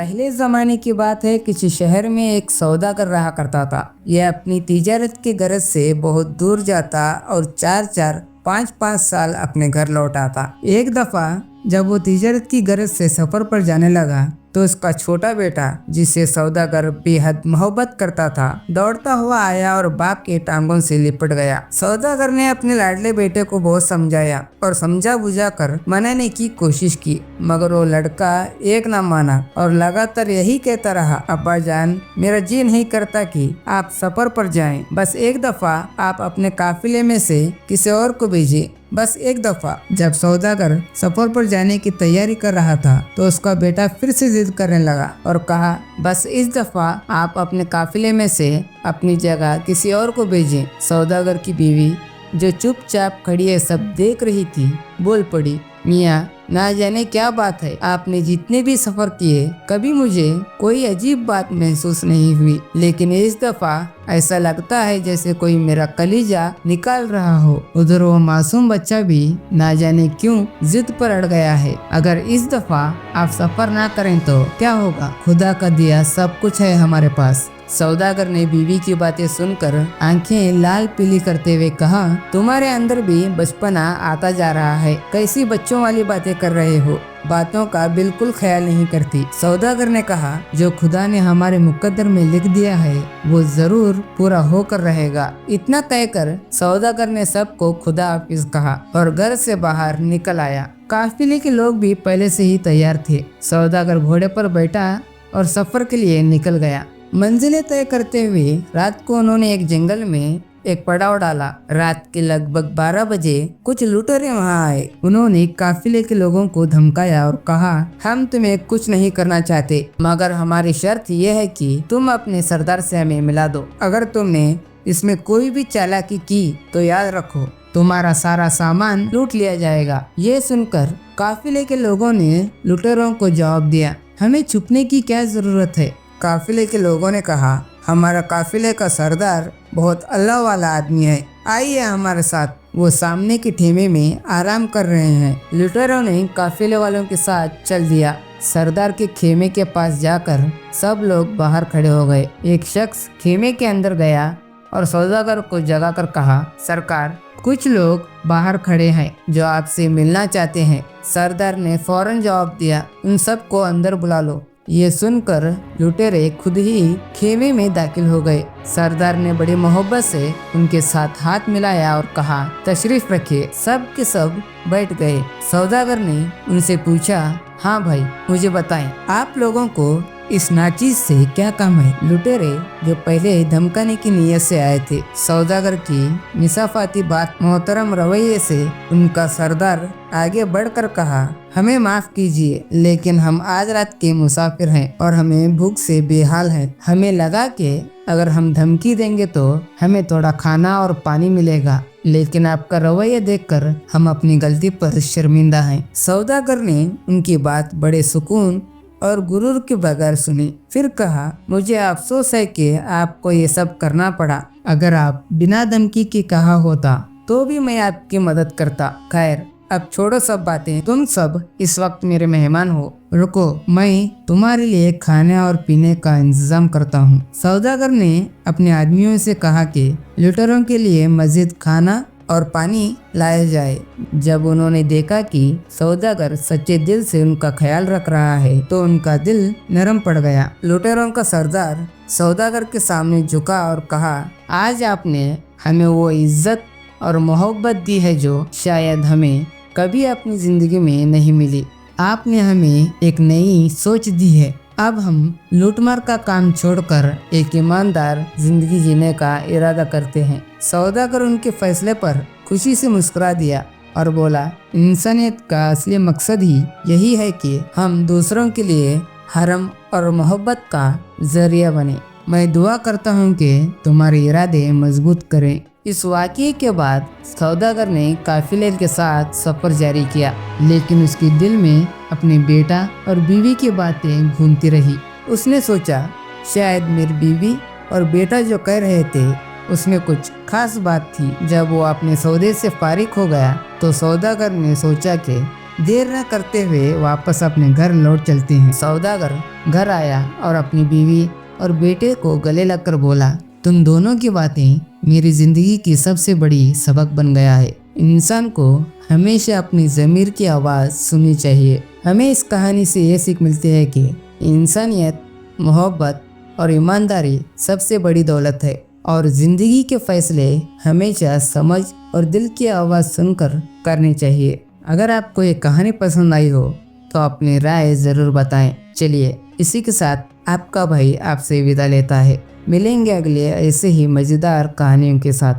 पहले ज़माने की बात है, किसी शहर में एक सौदागर रहा करता था। यह अपनी तिजारत की गरज से बहुत दूर जाता और 4-4, 5-5 साल अपने घर लौट आता। एक दफ़ा जब वो तिजारत की गरज से सफ़र पर जाने लगा तो उसका छोटा बेटा, जिसे सौदागर बेहद मोहब्बत करता था, दौड़ता हुआ आया और बाप के टांगों से लिपट गया। सौदागर ने अपने लाडले बेटे को बहुत समझाया और समझा बुझा कर मनाने की कोशिश की, मगर वो लड़का एक ना माना और लगातार यही कहता रहा, अब्बा जान, मेरा जी नहीं करता कि आप सफर पर जाएं। बस एक दफा आप अपने काफिले में से किसी और को भेजिए, बस एक दफा। जब सौदागर सफर पर जाने की तैयारी कर रहा था तो उसका बेटा फिर से जिद करने लगा और कहा, बस इस दफा आप अपने काफिले में से अपनी जगह किसी और को भेजें। सौदागर की बीवी, जो चुपचाप खड़ी है सब देख रही थी, बोल पड़ी, मियाँ, ना जाने क्या बात है, आपने जितने भी सफर किए कभी मुझे कोई अजीब बात महसूस नहीं हुई, लेकिन इस दफा ऐसा लगता है जैसे कोई मेरा कलीजा निकाल रहा हो। उधर वो मासूम बच्चा भी ना जाने क्यों जिद पर अड़ गया है। अगर इस दफा आप सफर ना करें तो क्या होगा? खुदा का दिया सब कुछ है हमारे पास। सौदागर ने बीवी की बातें सुनकर आंखें लाल पीली करते हुए कहा, तुम्हारे अंदर भी बचपना आता जा रहा है, कैसी बच्चों वाली बातें कर रहे हो, बातों का बिल्कुल ख्याल नहीं करती। सौदागर ने कहा, जो खुदा ने हमारे मुकद्दर में लिख दिया है वो जरूर पूरा होकर रहेगा। इतना तय कर सौदागर ने सबको खुदा हाफिज कहा और घर से बाहर निकल आया। काफिले के लोग भी पहले से ही तैयार थे। सौदागर घोड़े पर बैठा और सफर के लिए निकल गया। मंजिलें तय करते हुए रात को उन्होंने एक जंगल में एक पड़ाव डाला। रात के लगभग 12 बजे कुछ लुटेरे वहां आए। उन्होंने काफिले के लोगों को धमकाया और कहा, हम तुम्हें कुछ नहीं करना चाहते, मगर हमारी शर्त यह है कि तुम अपने सरदार से हमें मिला दो। अगर तुमने इसमें कोई भी चालाकी की तो याद रखो, तुम्हारा सारा सामान लूट लिया जाएगा। ये सुनकर काफिले के लोगों ने लुटेरों को जवाब दिया, हमें छुपने की क्या जरूरत है। काफिले के लोगों ने कहा, हमारा काफिले का सरदार बहुत अल्लाह वाला आदमी है, आइए हमारे साथ। वो सामने के ठेमे में आराम कर रहे हैं। लुटेरों ने काफिले वालों के साथ चल दिया। सरदार के खेमे के पास जाकर सब लोग बाहर खड़े हो गए। एक शख्स खेमे के अंदर गया और सौदागर को जगाकर कहा, सरकार, कुछ लोग बाहर खड़े हैं जो आपसे मिलना चाहते हैं। सरदार ने फौरन जवाब दिया, उन सबको अंदर बुला लो। ये सुनकर लुटेरे खुद ही खेमे में दाखिल हो गए। सरदार ने बड़ी मोहब्बत से उनके साथ हाथ मिलाया और कहा, तशरीफ रखिए। सब के सब बैठ गए। सौदागर ने उनसे पूछा, हाँ भाई, मुझे बताएं, आप लोगों को इस नाचीज से क्या काम है? लुटेरे, जो पहले धमकाने की नीयत से आए थे, सौदागर की मिसाफाती बात मोहतरम रवैये से उनका सरदार आगे बढ़कर कहा, हमें माफ कीजिए, लेकिन हम आज रात के मुसाफिर हैं और हमें भूख से बेहाल हैं। हमें लगा कि अगर हम धमकी देंगे तो हमें थोड़ा खाना और पानी मिलेगा, लेकिन आपका रवैया देखकर हम अपनी गलती पर शर्मिंदा हैं। सौदागर ने उनकी बात बड़े सुकून और गुरूर के बगैर सुनी। फिर कहा, मुझे अफसोस है कि आपको ये सब करना पड़ा। अगर आप बिना धमकी के कहा होता तो भी मैं आपकी मदद करता। खैर, अब छोड़ो सब बातें, तुम सब इस वक्त मेरे मेहमान हो। रुको, मैं तुम्हारे लिए खाने और पीने का इंतजाम करता हूँ। सौदागर ने अपने आदमियों से कहा कि लुटेरों के लिए मजीद खाना और पानी लाया जाए। जब उन्होंने देखा कि सौदागर सच्चे दिल से उनका ख्याल रख रहा है तो उनका दिल नरम पड़ गया। लुटेरों का सरदार सौदागर के सामने झुका और कहा, आज आपने हमें वो इज्जत और मोहब्बत दी है जो शायद हमें कभी अपनी जिंदगी में नहीं मिली। आपने हमें एक नई सोच दी है। अब हम लूटमार का काम छोड़कर एक ईमानदार जिंदगी जीने का इरादा करते हैं। सौदागर उनके फैसले पर खुशी से मुस्कुरा दिया और बोला, इंसानियत का असली मकसद ही यही है कि हम दूसरों के लिए हरम और मोहब्बत का जरिया बने। मैं दुआ करता हूँ कि तुम्हारे इरादे मजबूत करें। इस वाक़ये के बाद सौदागर ने काफिले के साथ सफ़र जारी किया, लेकिन उसके दिल में अपने बेटा और बीवी की बातें घूमती रही। उसने सोचा, शायद मेरी बीवी और बेटा जो कह रहे थे उसमें कुछ खास बात थी। जब वो अपने सौदे से फारिग हो गया तो सौदागर ने सोचा कि देर न करते हुए वापस अपने घर लौट चलते हैं। सौदागर घर आया और अपनी बीवी और बेटे को गले लगकर बोला, तुम दोनों की बातें मेरी जिंदगी की सबसे बड़ी सबक बन गया है। इंसान को हमेशा अपनी ज़मीर की आवाज़ सुननी चाहिए। हमें इस कहानी से ये सीख मिलती है कि इंसानियत, मोहब्बत और ईमानदारी सबसे बड़ी दौलत है और ज़िंदगी के फैसले हमेशा समझ और दिल की आवाज़ सुनकर करनी चाहिए। अगर आपको ये कहानी पसंद आई हो तो अपनी राय ज़रूर बताएं। चलिए, इसी के साथ आपका भाई आपसे विदा लेता है। मिलेंगे अगले ऐसे ही मज़ेदार कहानियों के साथ।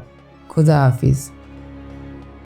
खुदा हाफिज़।